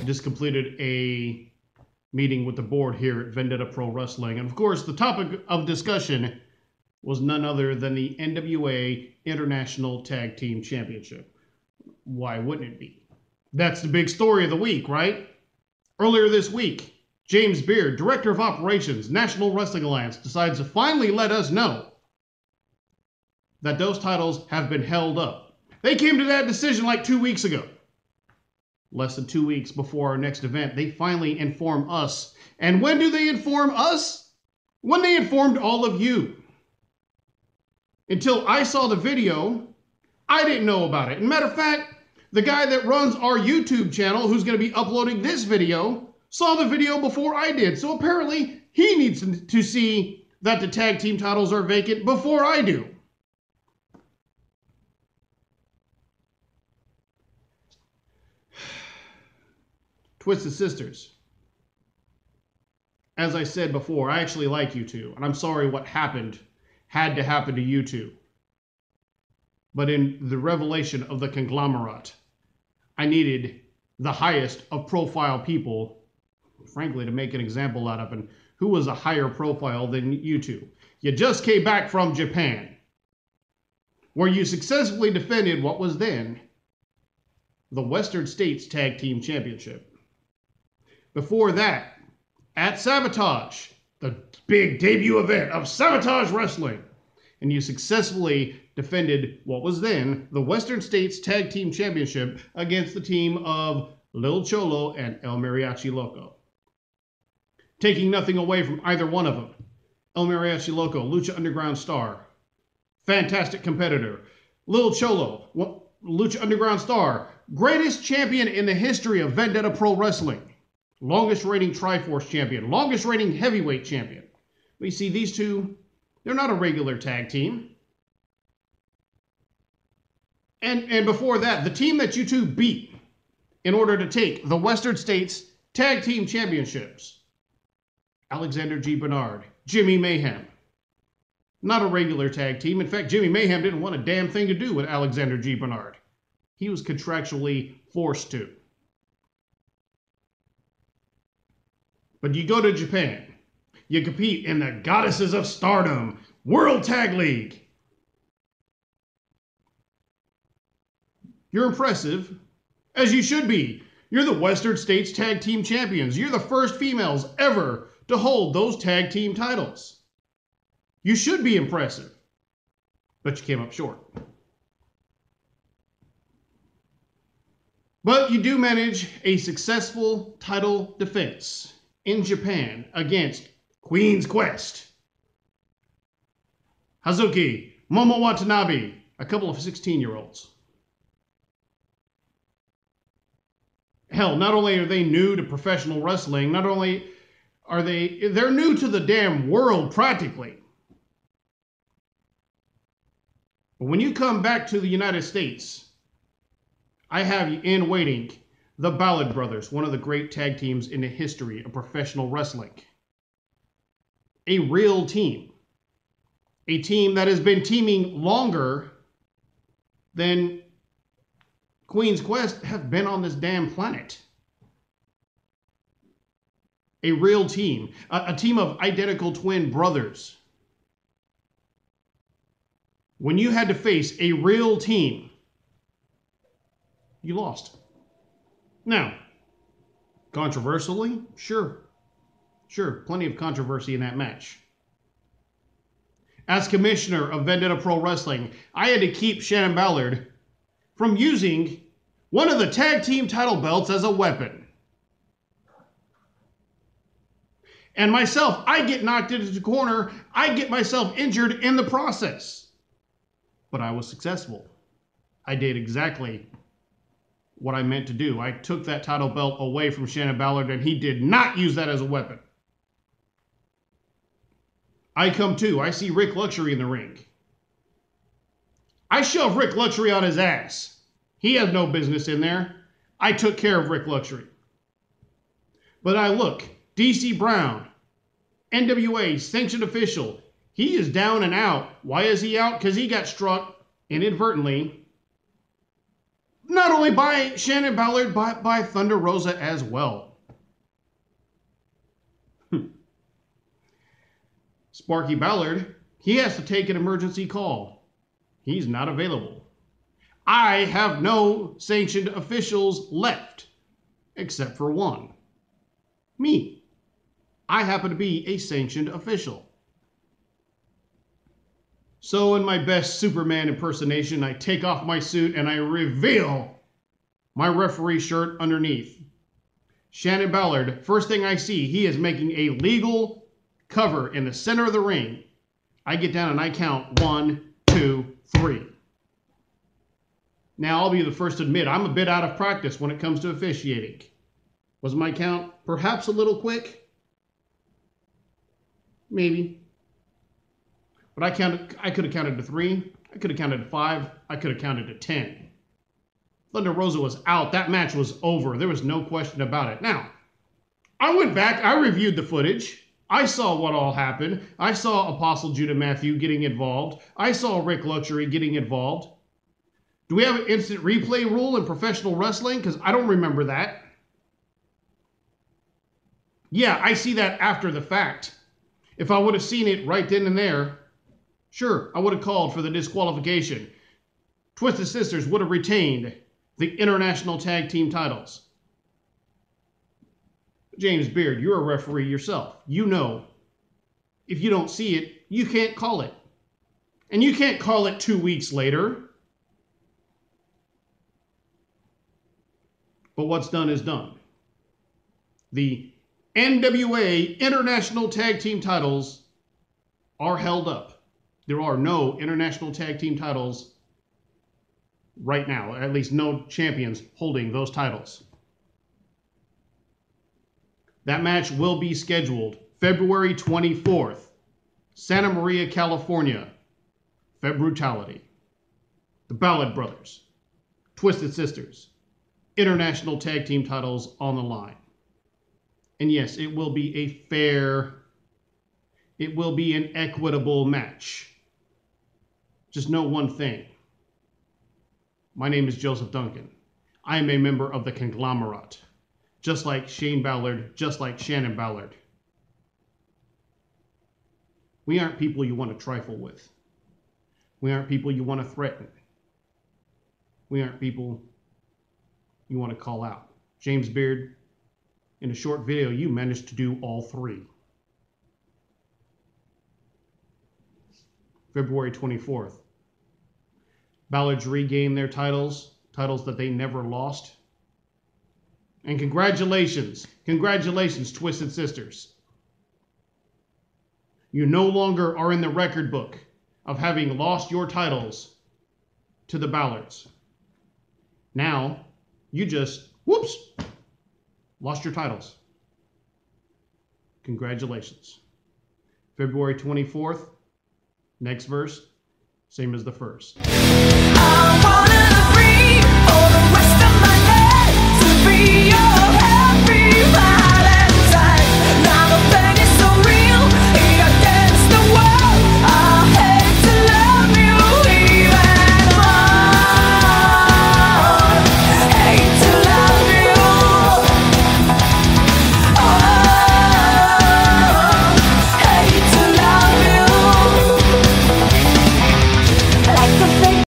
just completed a meeting with the board here at Vendetta Pro Wrestling. And of course, the topic of discussion was none other than the NWA International Tag Team Championship. Why wouldn't it be? That's the big story of the week, right? Earlier this week, James Beard, Director of Operations, National Wrestling Alliance, decides to finally let us know that those titles have been held up. They came to that decision like 2 weeks ago. Less than 2 weeks before our next event, they finally inform us. And when do they inform us? When they informed all of you. Until I saw the video, I didn't know about it. As a matter of fact, the guy that runs our YouTube channel, who's going to be uploading this video, saw the video before I did. So apparently, he needs to see that the tag team titles are vacant before I do. Twisted Sisters. As I said before, I actually like you two, and I'm sorry what happened had to happen to you two. But in the revelation of the conglomerate, I needed the highest of profile people, frankly, to make an example out of. And who was a higher profile than you two? You just came back from Japan, where you successfully defended what was then the Western States Tag Team Championship. Before that, at Sabotage, the big debut event of Sabotage Wrestling, and you successfully defended what was then the Western States Tag Team Championship against the team of Lil Cholo and El Mariachi Loco. Taking nothing away from either one of them. El Mariachi Loco, Lucha Underground star, fantastic competitor. Lil Cholo, Lucha Underground star, greatest champion in the history of Vendetta Pro Wrestling. Longest reigning Triforce champion, longest reigning heavyweight champion. We see these two, they're not a regular tag team. And before that, the team that you two beat in order to take the Western States Tag Team Championships. Alexander G. Bernard, Jimmy Mayhem. Not a regular tag team. In fact, Jimmy Mayhem didn't want a damn thing to do with Alexander G. Bernard. He was contractually forced to. But you go to Japan. You compete in the Goddesses of Stardom World Tag League. You're impressive, as you should be. You're the Western States Tag Team Champions. You're the first females ever to hold those tag team titles. You should be impressive, but you came up short. But you do manage a successful title defense in Japan against Queen's Quest, Hazuki, Momo Watanabe, a couple of 16-year-olds. Hell, not only are they new to professional wrestling, not only are they're new to the damn world practically. But when you come back to the United States, I have you in waiting the Ballad Brothers, one of the great tag teams in the history of professional wrestling. A real team. A team that has been teaming longer than Queen's Quest have been on this damn planet. A real team. A team of identical twin brothers. When you had to face a real team, you lost. Now, controversially, sure. Sure, plenty of controversy in that match. As commissioner of Vendetta Pro Wrestling, I had to keep Shannon Ballard from using one of the tag team title belts as a weapon. And myself, I get knocked into the corner. I get myself injured in the process. But I was successful. I did exactly what I meant to do. I took that title belt away from Shannon Ballard, and he did not use that as a weapon. I come to. I see Rick Luxury in the ring. I shove Rick Luxury on his ass. He has no business in there. I took care of Rick Luxury. But I look, DC Brown, NWA, sanctioned official. He is down and out. Why is he out? Because he got struck inadvertently Not only by Shannon Ballard, but by Thunder Rosa as well. Sparky Ballard, he has to take an emergency call. He's not available. I have no sanctioned officials left, except for one. Me. I happen to be a sanctioned official. So in my best Superman impersonation, I take off my suit and I reveal my referee shirt underneath. Shannon Ballard, first thing I see, he is making a legal cover in the center of the ring. I get down and I count 1, 2, 3. Now, I'll be the first to admit, I'm a bit out of practice when it comes to officiating. Was my count perhaps a little quick? Maybe. But I could have counted to 3. I could have counted to 5. I could have counted to 10. Thunder Rosa was out. That match was over. There was no question about it. Now, I went back. I reviewed the footage. I saw what all happened. I saw Apostle Judah Matthew getting involved. I saw Rick Luxury getting involved. Do we have an instant replay rule in professional wrestling? Because I don't remember that. Yeah, I see that after the fact. If I would have seen it right then and there, sure, I would have called for the disqualification. Twisted Sisters would have retained the International Tag Team titles. James Beard, you're a referee yourself. You know, if you don't see it, you can't call it. And you can't call it 2 weeks later. But what's done is done. The NWA International Tag Team titles are held up. There are no International Tag Team titles right now, at least no champions holding those titles. That match will be scheduled February 24th, Santa Maria, California. Februtality. The Ballard Brothers. Twisted Sisters. International Tag Team titles on the line. And yes, it will be a fair, it will be an equitable match. Just know one thing. My name is Joseph Duncan. I am a member of the conglomerate. Just like Shane Ballard, just like Shannon Ballard. We aren't people you want to trifle with. We aren't people you want to threaten. We aren't people you want to call out. James Beard, in a short video, you managed to do all 3. February 24th. Ballards regain their titles that they never lost. And congratulations, Twisted Sisters. You no longer are in the record book of having lost your titles to the Ballards. Now, you just, whoops, lost your titles. Congratulations. February 24th, next verse, same as the first.